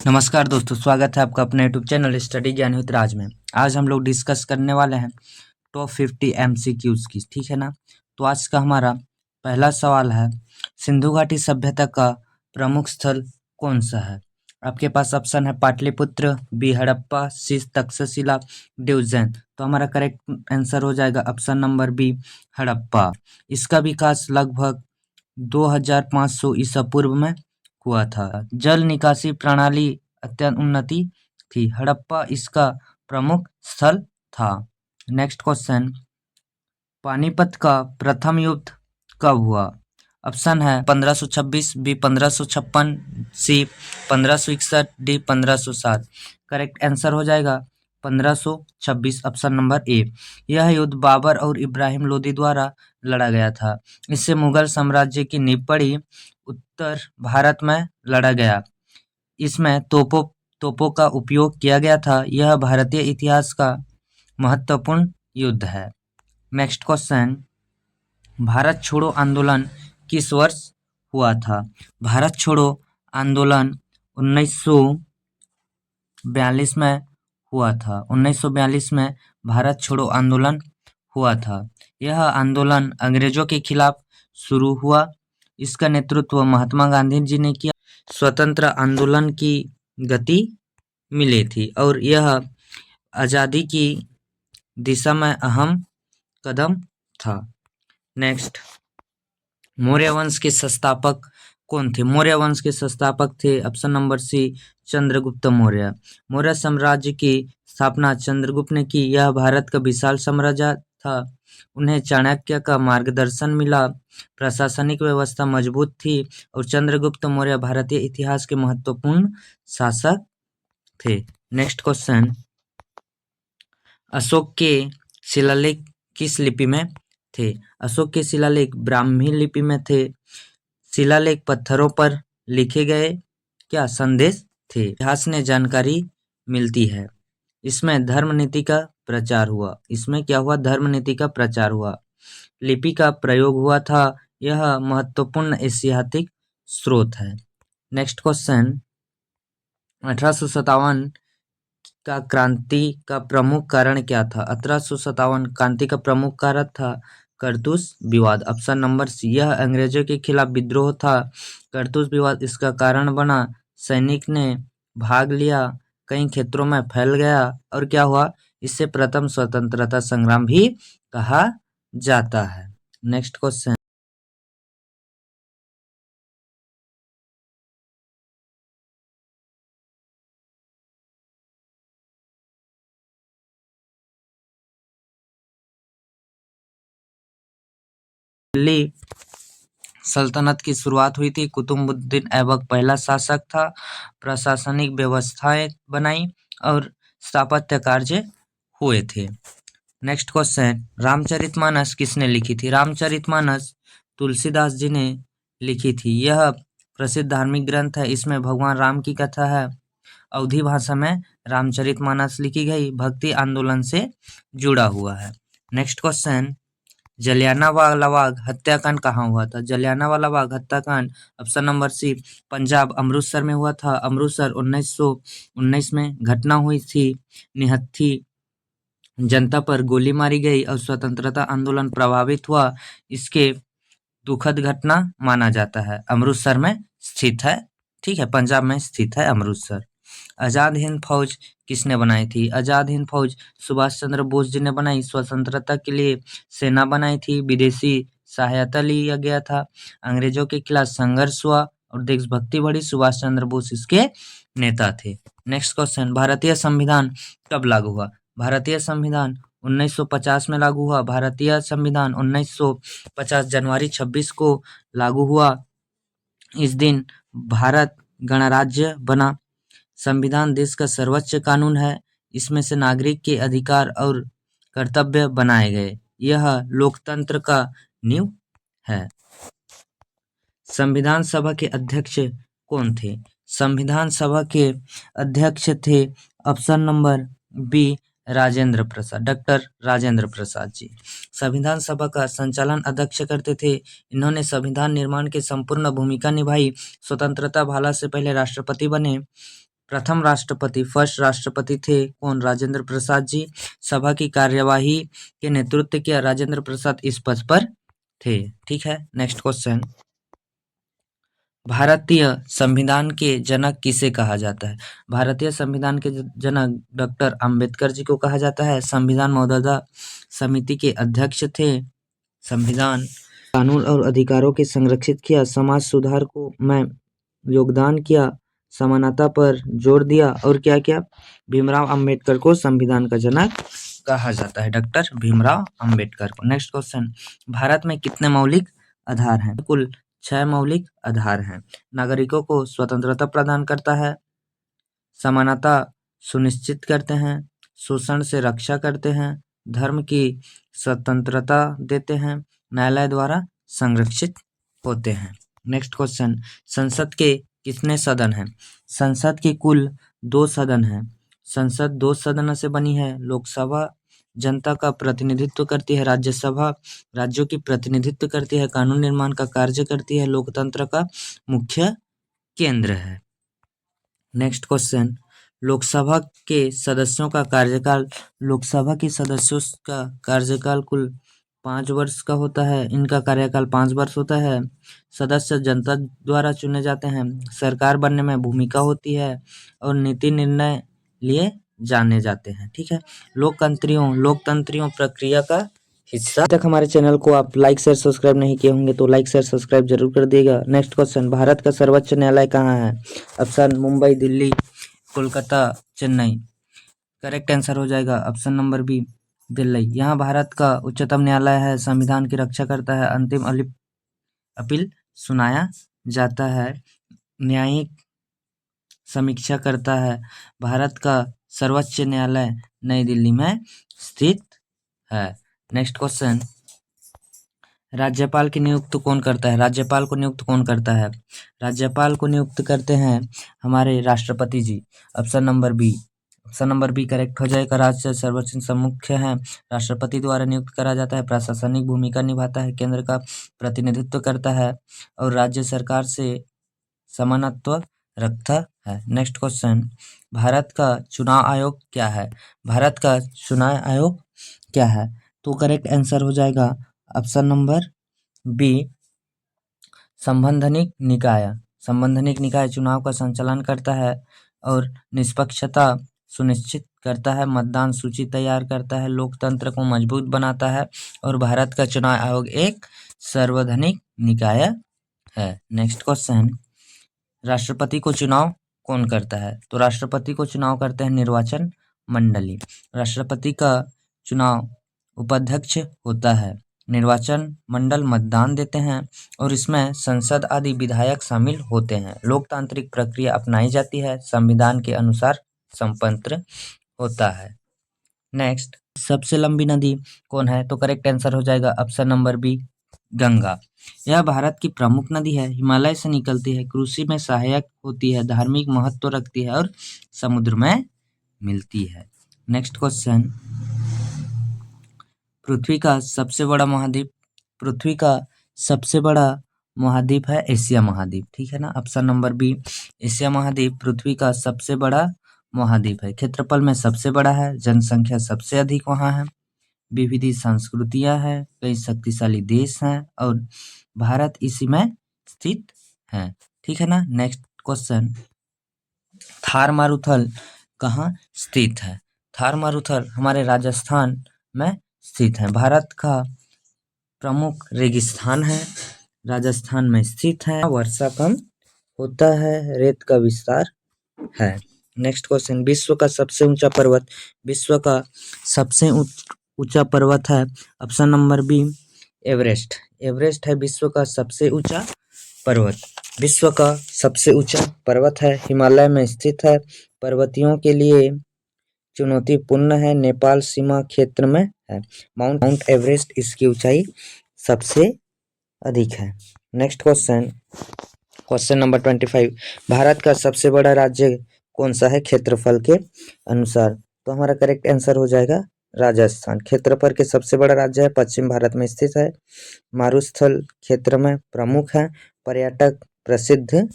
नमस्कार दोस्तों, स्वागत है आपका अपने यूट्यूब चैनल स्टडी ज्ञान हित राज में। आज हम लोग डिस्कस करने वाले हैं टॉप 50 एमसीक्यूज की, ठीक है ना। तो आज का हमारा पहला सवाल है, सिंधु घाटी सभ्यता का प्रमुख स्थल कौन सा है। आपके पास ऑप्शन है पाटलिपुत्र, बी हड़प्पा, सी तक्षशिला, डी उज्जैन। तो हमारा करेक्ट आंसर हो जाएगा ऑप्शन नंबर बी हड़प्पा। इसका विकास लगभग 2500 ईसा पूर्व में हुआ था। जल निकासी प्रणाली अत्यंत उन्नति थी। हड़प्पा इसका प्रमुख स्थल था। नेक्स्ट क्वेश्चन, पानीपत का प्रथम युद्ध कब हुआ। ऑप्शन है 1526, बी 1556, सी 1561, डी 1507। करेक्ट आंसर हो जाएगा 1526, ऑप्शन नंबर ए। यह युद्ध बाबर और इब्राहिम लोदी द्वारा लड़ा गया था। इससे मुगल साम्राज्य की नींव पड़ी। उत्तर भारत में लड़ा गया। इसमें तोपों का उपयोग किया गया था। यह भारतीय इतिहास का महत्वपूर्ण युद्ध है। नेक्स्ट क्वेश्चन, भारत छोड़ो आंदोलन किस वर्ष हुआ था। भारत छोड़ो आंदोलन 1942 में हुआ था। 1942 में भारत छोड़ो आंदोलन हुआ था। यह आंदोलन अंग्रेजों के खिलाफ शुरू हुआ। इसका नेतृत्व महात्मा गांधी जी ने किया। स्वतंत्र आंदोलन की गति मिली थी और यह आज़ादी की दिशा में अहम कदम था। नेक्स्ट, मौर्य वंश के संस्थापक कौन थे। मौर्य वंश के संस्थापक थे option number C Chandragupta Maurya. Maurya साम्राज्य की स्थापना चंद्रगुप्त ने की। यह भारत का विशाल साम्राज्य था। उन्हें चाणक्य का मार्गदर्शन मिला। प्रशासनिक व्यवस्था मजबूत थी और चंद्रगुप्त मौर्य भारतीय इतिहास के महत्वपूर्ण शासक थे। नेक्स्ट क्वेश्चन, अशोक के शिलालेख किस लिपि में थे। अशोक के शिलालेख ब्राह्मी लिपि में थे। शिलालेख पत्थरों पर लिखे गए क्या संदेश थे। इतिहास ने जानकारी मिलती है। इसमें धर्म नीति का प्रचार हुआ। इसमें क्या हुआ, धर्म नीति का प्रचार हुआ। लिपि का प्रयोग हुआ था। यह महत्वपूर्ण ऐतिहासिक स्रोत है। नेक्स्ट क्वेश्चन, 1857 का क्रांति का प्रमुख कारण क्या था। 1857 क्रांति का प्रमुख कारण था करतूस विवाद। Option number C. यह अंग्रेजों के खिलाफ विद्रोह था। करतूस विवाद इसका कारण बना। सैनिक ने भाग लिया, कई क्षेत्रों में फैल गया और क्या हुआ, इससे प्रथम स्वतंत्रता संग्राम भी कहा जाता है। नेक्स्ट क्वेश्चन, दिल्ली सल्तनत की शुरुआत हुई थी। कुतुबुद्दीन ऐबक पहला शासक था। प्रशासनिक व्यवस्थाएं बनाई और स्थापत्य कार्य हुए थे। नेक्स्ट क्वेश्चन, रामचरितमानस किसने लिखी थी। रामचरितमानस तुलसीदास जी ने लिखी थी। यह प्रसिद्ध धार्मिक ग्रंथ है। इसमें भगवान राम की कथा है। अवधी भाषा में रामचरितमानस लिखी गई। भक्ति आंदोलन से जुड़ा हुआ है। नेक्स्ट क्वेश्चन, जलियांवाला बाग हत्याकांड कहाँ हुआ था। जलियांवाला बाग हत्याकांड option number C Punjab Amritsar में हुआ था। अमृतसर 1919 में घटना हुई थी। निहत्थी जनता पर गोली मारी गई और स्वतंत्रता आंदोलन प्रभावित हुआ। इसके दुखद घटना माना जाता है। अमृतसर में स्थित है, ठीक है, पंजाब में स्थित है अमृतसर। आजाद हिंद फौज किसने बनाई थी। आजाद हिंद फौज सुभाष चंद्र बोस जी ने बनाई। स्वतंत्रता के लिए सेना बनाई थी। विदेशी सहायता लिया गया था। अंग्रेजों के खिलाफ संघर्ष हुआ और देशभक्ति बढ़ी। सुभाष चंद्र बोस इसके नेता थे। नेक्स्ट क्वेश्चन, भारतीय संविधान कब लागू हुआ। भारतीय संविधान 1950 में लागू हुआ। भारतीय संविधान 1950 जनवरी 26 को लागू हुआ। इस दिन भारत गणराज्य बना। संविधान देश का सर्वोच्च कानून है। इसमें से नागरिक के अधिकार और कर्तव्य बनाए गए। यह लोकतंत्र का नींव है। संविधान सभा के अध्यक्ष कौन थे। संविधान सभा के अध्यक्ष थे option number B Rajendra Prasad, doctor Rajendra Prasad ji. संविधान सभा का संचालन अध्यक्ष करते थे। इन्होंने संविधान निर्माण की संपूर्ण भूमिका निभाई। स्वतंत्रता भाला से पहले राष्ट्रपति बने। प्रथम राष्ट्रपति फर्स्ट राष्ट्रपति थे कौन? राजेंद्र प्रसाद जी। सभा की कार्यवाही के नेतृत्व किया राजेंद्र प्रसाद इस पद पर थे। ठीक है, नेक्स्ट क्वेश्चन, भारतीय संविधान के जनक किसे कहा जाता है? भारतीय संविधान के जनक डॉक्टर अंबेडकर जी को कहा जाता है। संविधान मसौदा समिति के अध्यक्ष थे। संविधान कानून और अधिकारों के संरक्षित किया, समाज सुधार को में योगदान किया, समानता पर जोर दिया और क्या किया? भीमराव अंबेडकर को संविधान का जनक कहा जाता है, डॉक्टर भीमराव अंबेडकर को। नेक्स्ट क्वेश्चन, भारत में कितने मौलिक आधार हैं? कुल 6 मौलिक आधार हैं। नागरिकों को स्वतंत्रता प्रदान करता है, समानता सुनिश्चित करते हैं, शोषण से रक्षा करते हैं, धर्म की स्वतंत्रता देते हैं, न्यायालय द्वारा संरक्षित होते हैं। नेक्स्ट क्वेश्चन, संसद के कितने सदन हैं? संसद के कुल 2 सदन हैं। संसद 2 सदनों से बनी है। लोकसभा जनता का प्रतिनिधित्व करती है, राज्यसभा राज्यों की प्रतिनिधित्व करती है, कानून निर्माण का कार्य करती है, लोकतंत्र का मुख्य केंद्र है। नेक्स्ट क्वेश्चन, लोकसभा के सदस्यों का कार्यकाल, लोकसभा के सदस्यों का कार्यकाल कुल 5 वर्ष का होता है। इनका कार्यकाल 5 वर्ष होता है। सदस्य जनता द्वारा चुने जाते हैं, सरकार बनने में भूमिका होती है और नीति निर्णय लिए जाने जाते हैं। ठीक है, लोकतंत्रियों प्रक्रिया का हिस्सा। तक हमारे चैनल को आप लाइक शेयर सब्सक्राइब नहीं किए होंगे तो लाइक शेयर सब्सक्राइब जरूर कर दिएगा। नेक्स्ट क्वेश्चन, भारत का सर्वोच्च न्यायालय कहाँ है? Option Mumbai, Delhi, Kolkata, Chennai. Correct answer हो जाएगा ऑप्शन नंबर बी, दिल्ली। यहाँ भारत का उच्चतम न्यायालय है, संविधान की रक्षा करता है, अंतिम अपील सुनाया जाता है, न्यायिक समीक्षा करता है। भारत का सर्वोच्च न्यायालय नई दिल्ली में स्थित है। नेक्स्ट क्वेश्चन, राज्यपाल की नियुक्त कौन करता है? राज्यपाल को नियुक्त कौन करता है? राज्यपाल को नियुक्त करते हैं हमारे राष्ट्रपति जी। ऑप्शन नंबर बी करेक्ट हो जाएगा। राज्य सर्वोच्च मुख्य है, राष्ट्रपति द्वारा नियुक्त करा जाता है, प्रशासनिक भूमिका निभाता है, केंद्र का प्रतिनिधित्व करता है और राज्य सरकार से समानत्व रखता है। नेक्स्ट क्वेश्चन, भारत का चुनाव आयोग क्या है? भारत का चुनाव आयोग क्या है? तो करेक्ट आंसर हो जाएगा ऑप्शन नंबर बी, संवैधानिक निकाय। संवैधानिक निकाय चुनाव का संचालन करता है और निष्पक्षता सुनिश्चित करता है, मतदान सूची तैयार करता है, लोकतंत्र को मजबूत बनाता है और भारत का चुनाव आयोग एक संवैधानिक निकाय है। नेक्स्ट क्वेश्चन, राष्ट्रपति को चुनाव कौन करता है? तो राष्ट्रपति को चुनाव करते हैं निर्वाचन मंडली। राष्ट्रपति का चुनाव उपाध्यक्ष होता है, निर्वाचन मंडल मतदान देते हैं और इसमें संसद आदि विधायक शामिल होते हैं। लोकतांत्रिक प्रक्रिया अपनाई जाती है, संविधान के अनुसार संपन्न होता है। नेक्स्ट, सबसे लंबी नदी कौन है? तो करेक्ट आंसर हो जाएगा ऑप्शन नंबर बी, गंगा। यह भारत की प्रमुख नदी है, हिमालय से निकलती है, कृषि में सहायक होती है, धार्मिक महत्व रखती है और समुद्र में मिलती है। नेक्स्ट क्वेश्चन, पृथ्वी का सबसे बड़ा महाद्वीप है एशिया महाद्वीप। ठीक है ना, ऑप्शन नंबर बी, एशिया महाद्वीप पृथ्वी का सबसे बड़ा महाद्वीप है। क्षेत्रफल में सबसे बड़ा है, जनसंख्या सबसे अधिक वहाँ है, विविध संस्कृतियां हैं, कई शक्तिशाली देश हैं और भारत इसी में स्थित है। ठीक है ना। नेक्स्ट क्वेश्चन, थार मारुथल कहाँ स्थित है? थार मारुथल हमारे राजस्थान में स्थित है। भारत का प्रमुख रेगिस्तान है, राजस्थान में स्थित है, वर्षा कम होता है, रेत का विस्तार है। नेक्स्ट क्वेश्चन, विश्व का सबसे ऊंचा पर्वत है option number B, Everest. Everest है विश्व का सबसे ऊंचा पर्वत है, हिमालय में स्थित है, पर्वतियों के लिए चुनौतीपूर्ण है, नेपाल सीमा क्षेत्र में है। माउंट एवरेस्ट इसकी ऊंचाई सबसे अधिक है। नेक्स्ट क्वेश्चन नंबर 25, भारत का सबसे बड़ा राज्य कौन सा है क्षेत्रफल के अनुसार? तो हमारा करेक्ट आंसर हो जाएगा राजस्थान। क्षेत्रफल के सबसे बड़ा राज्य है, पश्चिम भारत में स्थित है, मारुस्थल क्षेत्र में प्रमुख है, पर्यटक प्रसिद्ध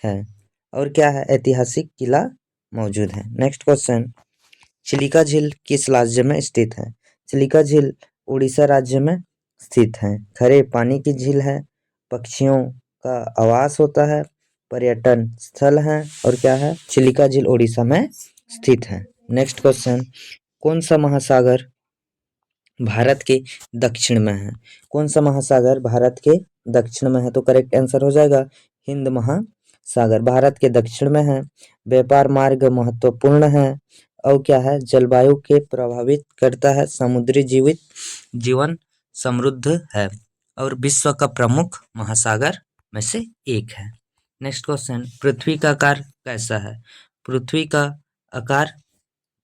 है और क्या है, ऐतिहासिक किला मौजूद है। नेक्स्ट क्वेश्चन, चिलिका झील किस राज्य में स्थित है? चिलिका झील उड़ीसा राज्य में स्थित है। खरे पानी की झील है, पक्षियों का आवास होता है, पर्यटन स्थल है और क्या है? चिलिका झील उड़ीसा में स्थित है। नेक्स्ट क्वेश्चन, कौन सा महासागर भारत के दक्षिण में है? कौन सा महासागर भारत के दक्षिण में है? तो करेक्ट आंसर हो जाएगा हिंद महासागर भारत के दक्षिण में है। व्यापार मार्ग महत्वपूर्ण है और क्या है? जलवायु के प्रभावित करता है। समुद्री जीवन समृद्ध है और विश्व का प्रमुख महासागर में से एक है। नेक्स्ट क्वेश्चन, पृथ्वी का आकार कैसा है? पृथ्वी का आकार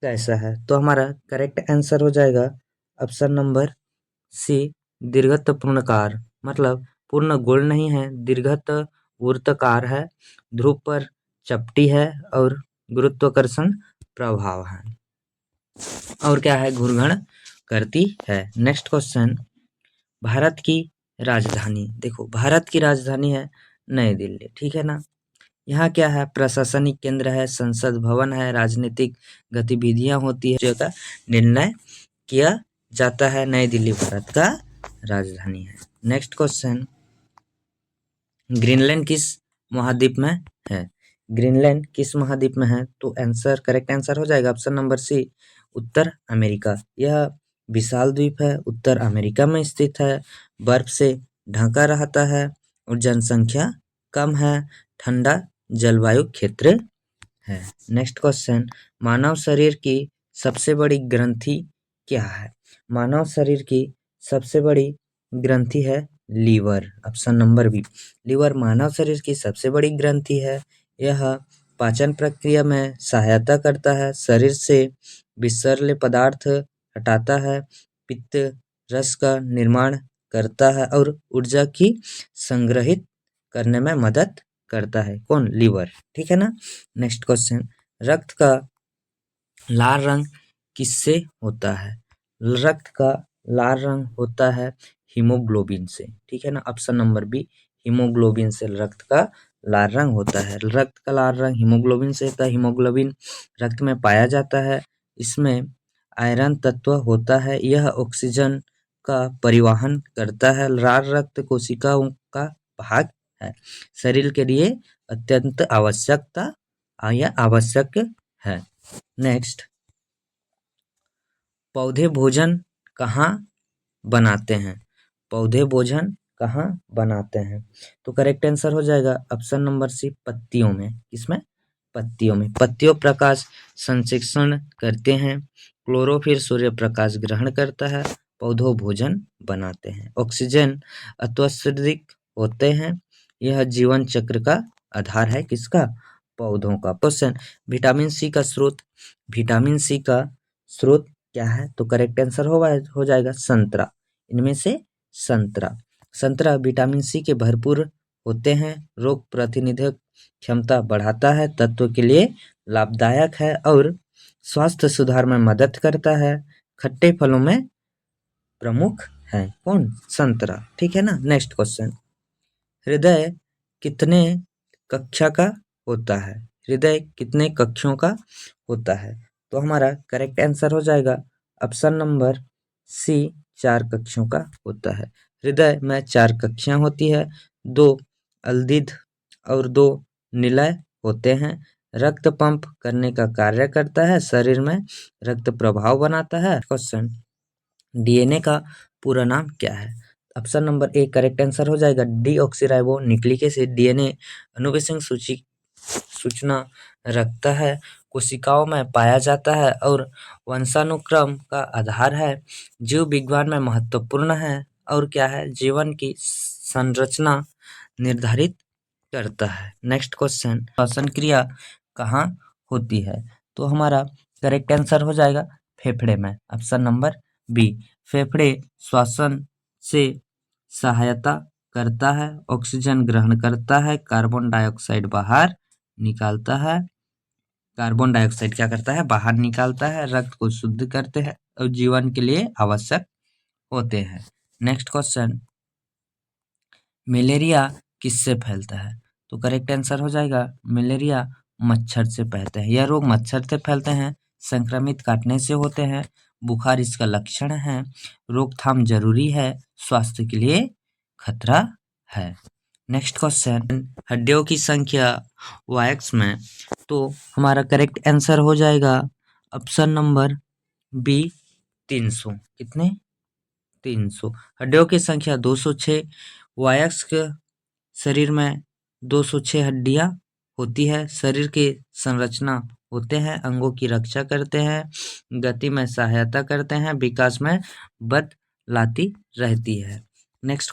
कैसा है? तो हमारा करेक्ट आंसर हो जाएगा ऑप्शन नंबर सी, दीर्घत पूर्णाकार, मतलब पूर्ण गोल नहीं है, दीर्घत वृत्ताकार है, ध्रुव पर चपटी है और गुरुत्वाकर्षण प्रभाव है और क्या है? घूर्णन करती है। नेक्स्ट क्वेश्चन, भारत की राजधानी, देखो भारत की राजधानी है नई दिल्ली, ठीक है ना। यहाँ क्या है? प्रशासनिक केंद्र है, संसद भवन है, राजनीतिक गतिविधियां होती है, का निर्णय किया जाता है। नई दिल्ली भारत का राजधानी है। नेक्स्ट क्वेश्चन, ग्रीनलैंड किस महाद्वीप में है? ग्रीनलैंड किस महाद्वीप में है? तो आंसर, करेक्ट आंसर हो जाएगा ऑप्शन नंबर सी, उत्तर अमेरिका। यह विशाल द्वीप है, उत्तर अमेरिका में स्थित है, बर्फ से ढका रहता है और जनसंख्या कम है, ठंडा जलवायु क्षेत्र है। नेक्स्ट क्वेश्चन, मानव शरीर की सबसे बड़ी ग्रंथि क्या है? मानव शरीर की सबसे बड़ी ग्रंथि है liver, option number B. Liver मानव शरीर की सबसे बड़ी ग्रंथि है। यह पाचन प्रक्रिया में सहायता करता है, शरीर से विषैले पदार्थ हटाता है, पित्त रस का निर्माण करता है और ऊर्जा की संग्रहित करने में मदद करता है। कौन? लीवर, ठीक है ना। नेक्स्ट क्वेश्चन, रक्त का लाल रंग किससे होता है? रक्त का लाल रंग होता है हीमोग्लोबिन से, ठीक है ना। ऑप्शन नंबर बी, हीमोग्लोबिन से रक्त का लाल रंग होता है। रक्त का लाल रंग हीमोग्लोबिन से होता है। हीमोग्लोबिन रक्त में पाया जाता है, इसमें आयरन तत्व होता है, यह ऑक्सीजन का परिवहन करता है। लाल रक्त कोशिकाओं का भाग है, शरीर के लिए अत्यंत आवश्यक है। नेक्स्ट, पौधे भोजन कहाँ बनाते हैं? पौधे भोजन कहाँ बनाते हैं? तो करेक्ट आंसर हो जाएगा ऑप्शन नंबर सी, पत्तियों में। किसमें? पत्तियों में। पत्तियों प्रकाश संश्लेषण करते हैं, क्लोरोफिल सूर्य प्रकाश ग्रहण करता है, पौधों भोजन बनाते हैं, ऑक्सीजन अत्यावश्यक होते हैं, यह जीवन चक्र का आधार है। किसका? पौधों का। क्वेश्चन, विटामिन सी का स्रोत, विटामिन सी का स्रोत क्या है? तो करेक्ट आंसर हो जाएगा संतरा। इनमें से संतरा विटामिन सी के भरपूर होते हैं, रोग प्रतिरोधक क्षमता बढ़ाता है, तत्व के लिए लाभदायक है और स्वास्थ्य सुधार में मदद करता है। खट्टे फलों में प्रमुख है। कौन? संतरा, ठीक है ना। नेक्स्ट क्वेश्चन, हृदय कितने कक्षा का होता है? हृदय कितने कक्षों का होता है? तो हमारा करेक्ट आंसर हो जाएगा ऑप्शन नंबर सी, 4 कक्षों का होता है। हृदय में 4 कक्षाएं होती है, 2 अल्दीद और 2 निलय होते हैं। रक्त पंप करने का कार्य करता है, शरीर में रक्त प्रभाव बनाता है। क्वेश्चन, डीएनए का पूरा नाम क्या है? Option number A correct answer हो जाएगा डीऑक्सीराइबो न्यूक्लिक एसिड। डीएनए अनुवंशिक सूचना रखता है, कोशिकाओं में पाया जाता है और वंशानुक्रम का आधार है, जीव विज्ञान में महत्वपूर्ण है और क्या है? जीवन की संरचना निर्धारित करता है। नेक्स्ट क्वेश्चन, श्वसन क्रिया कहाँ होती है? तो हमारा करेक्ट आंसर हो जाएगा फेफड़े में, ऑप्शन नंबर बी। फेफड़े श्वसन से सहायता करता है, ऑक्सीजन ग्रहण करता है, कार्बन डाइऑक्साइड बाहर निकालता है। कार्बन डाइऑक्साइड क्या करता है? बाहर निकालता है, रक्त को शुद्ध करते हैं और जीवन के लिए आवश्यक होते हैं। नेक्स्ट क्वेश्चन, मलेरिया किससे फैलता है? तो करेक्ट आंसर हो जाएगा मलेरिया मच्छर से फैलते हैं। यह रोग मच्छर से फैलते हैं, संक्रमित काटने से होते हैं, बुखार इसका लक्षण है, रोकथाम जरूरी है, स्वास्थ्य के लिए खतरा है। नेक्स्ट क्वेश्चन, हड्डियों की संख्या वायक्स में, तो हमारा करेक्ट आंसर हो जाएगा ऑप्शन नंबर बी 300। कितने? 300। हड्डियों की संख्या 206। वायस्क शरीर में 206 हड्डियां होती है। शरीर की संरचना होते हैं, अंगों की रक्षा करते हैं, गति में सहायता करते हैं, विकास में बदलाती रहती है। नेक्स्ट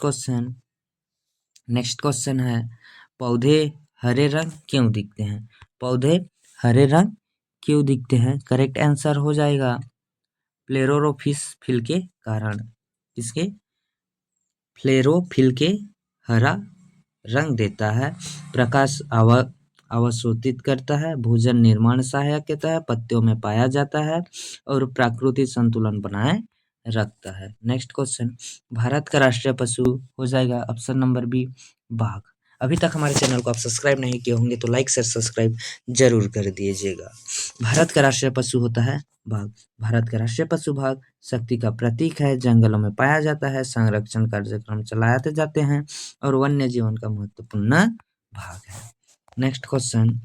क्वेश्चन है, पौधे हरे रंग क्यों दिखते हैं? पौधे हरे रंग क्यों दिखते हैं? करेक्ट आंसर हो जाएगा फ्लोरोफिल के कारण। किसके? फ्लोरोफिल के हरा रंग देता है, प्रकाश अवशोषित करता है, भोजन निर्माण सहायक होता है, पत्तियों में पाया जाता है और प्राकृतिक संतुलन बनाए रखता है। नेक्स्ट क्वेश्चन, भारत का राष्ट्रीय पशु हो जाएगा ऑप्शन नंबर बी बाघ। अभी तक हमारे चैनल को आप सब्सक्राइब नहीं किए होंगे तो लाइक शेयर सब्सक्राइब जरूर कर दीजिएगा। भारत का राष्ट्रीय पशु होता है बाघ। भारत का राष्ट्रीय पशु बाघ शक्ति का प्रतीक है, जंगलों में पाया जाता है, संरक्षण कार्यक्रम चलाते जाते हैं और वन्य जीवन का महत्वपूर्ण भाग है। नेक्स्ट क्वेश्चन,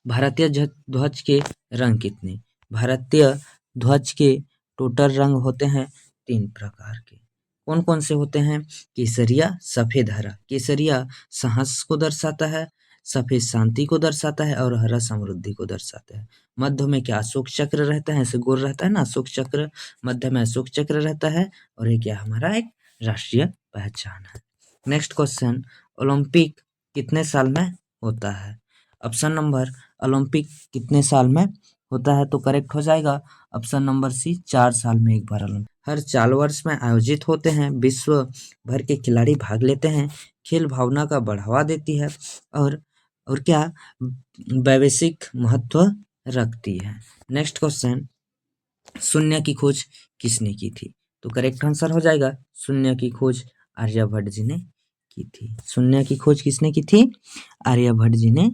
भारतीय ध्वज के रंग कितने? भारतीय ध्वज के टोटल रंग होते हैं 3 प्रकार के। कौन कौन से होते हैं? केसरिया, सफेद, हरा। केसरिया साहस को दर्शाता है, सफेद शांति को दर्शाता है और हरा समृद्धि को दर्शाता है। मध्य में क्या अशोक चक्र रहता है, ऐसे गोल रहता है ना अशोक चक्र, मध्य में अशोक चक्र रहता है और ये क्या हमारा एक राष्ट्रीय पहचान है। नेक्स्ट क्वेश्चन, ओलंपिक कितने साल में होता है? ऑप्शन नंबर ओलंपिक कितने साल में होता है? तो करेक्ट हो जाएगा ऑप्शन नंबर सी 4 साल में एक बार ओलंपिक हर 4 वर्ष में आयोजित होते हैं। विश्व भर के खिलाड़ी भाग लेते हैं, खेल भावना का बढ़ावा देती है और क्या वैश्विक महत्व रखती है। नेक्स्ट क्वेश्चन, शून्य की खोज किसने की थी? तो करेक्ट आंसर हो जाएगा शून्य की खोज आर्यभट्ट जी ने की थी। शून्य की खोज किसने की थी? आर्यभट्ट जी ने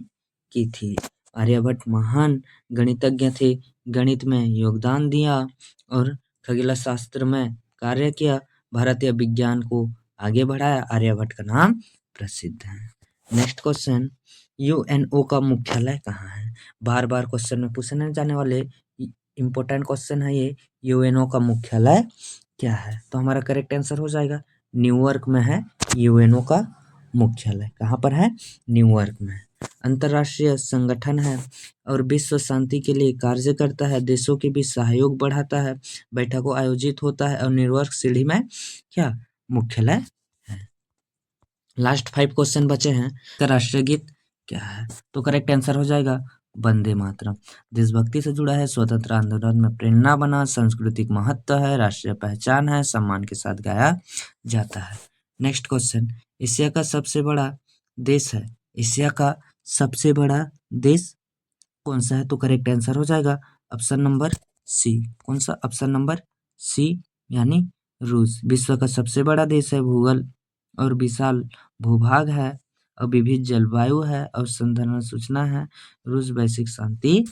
की थी। आर्यभट्ट महान गणितज्ञ थे, गणित में योगदान दिया और खगोल शास्त्र में कार्य किया, भारतीय विज्ञान को आगे बढ़ाया। आर्यभट्ट का नाम प्रसिद्ध है। नेक्स्ट क्वेश्चन, यूएनओ का मुख्यालय कहाँ है? बार बार क्वेश्चन में पूछने जाने वाले इम्पोर्टेंट क्वेश्चन है ये। यूएनओ का मुख्यालय क्या है? तो हमारा करेक्ट आंसर हो जाएगा न्यूयॉर्क में है यूएनओ का मुख्यालय। कहाँ पर है? न्यूयॉर्क में। अंतर्राष्ट्रीय संगठन है और विश्व शांति के लिए कार्य करता है, देशों के बीच सहयोग बढ़ाता है, बैठकों आयोजित होता है और न्यूयॉर्क सिटी में क्या मुख्यालय है। लास्ट 5 क्वेश्चन बचे हैं। का राष्ट्रीय गीत क्या है? तो करेक्ट आंसर हो जाएगा वंदे मातरम। देशभक्ति से जुड़ा है, स्वतंत्र आंदोलन में प्रेरणा बना, सांस्कृतिक महत्व है, राष्ट्रीय पहचान है, सम्मान के साथ गाया जाता है। नेक्स्ट क्वेश्चन, एशिया का सबसे बड़ा देश है। एशिया का सबसे बड़ा देश कौन सा है? तो करेक्ट आंसर हो जाएगा ऑप्शन नंबर सी। कौन सा? ऑप्शन नंबर सी यानी रूस। विश्व का सबसे बड़ा देश है, भूगोल और विशाल भूभाग है और विविध जलवायु है और संधारण सूचना है। रूस वैश्विक शांति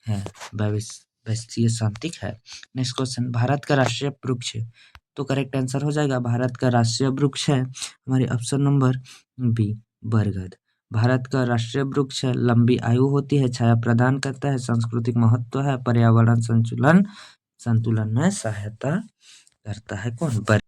है, वैश्वीय शांति है। नेक्स्ट क्वेश्चन, भारत का राष्ट्रीय वृक्ष, तो करेक्ट आंसर हो जाएगा भारत का राष्ट्रीय वृक्ष है हमारे ऑप्शन नंबर बी बरगद। भारत का राष्ट्रीय वृक्ष है, लंबी आयु होती है, छाया प्रदान करता है, सांस्कृतिक महत्व है, पर्यावरण संतुलन में सहायता करता है। कौन?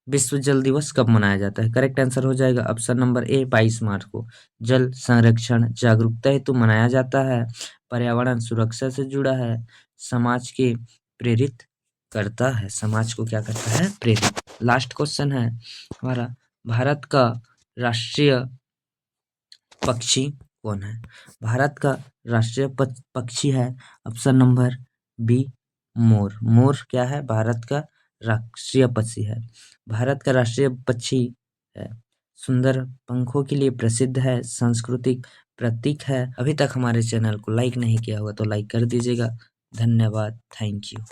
विश्व जल दिवस कब मनाया जाता है? करेक्ट आंसर हो जाएगा ऑप्शन नंबर ए 22 मार्च को। जल संरक्षण जागरूकता हेतु मनाया जाता है, पर्यावरण सुरक्षा से जुड़ा है, समाज के प्रेरित करता है। समाज को क्या करता है? प्रेरित। लास्ट क्वेश्चन है हमारा, भारत का राष्ट्रीय पक्षी कौन है? भारत का राष्ट्रीय पक्षी है ऑप्शन नंबर बी मोर। मोर क्या है? भारत का राष्ट्रीय पक्षी है। भारत का राष्ट्रीय पक्षी है, सुंदर पंखों के लिए प्रसिद्ध है, सांस्कृतिक प्रतीक है। अभी तक हमारे चैनल को लाइक नहीं किया हुआ तो लाइक कर दीजिएगा। धन्यवाद, थैंक यू।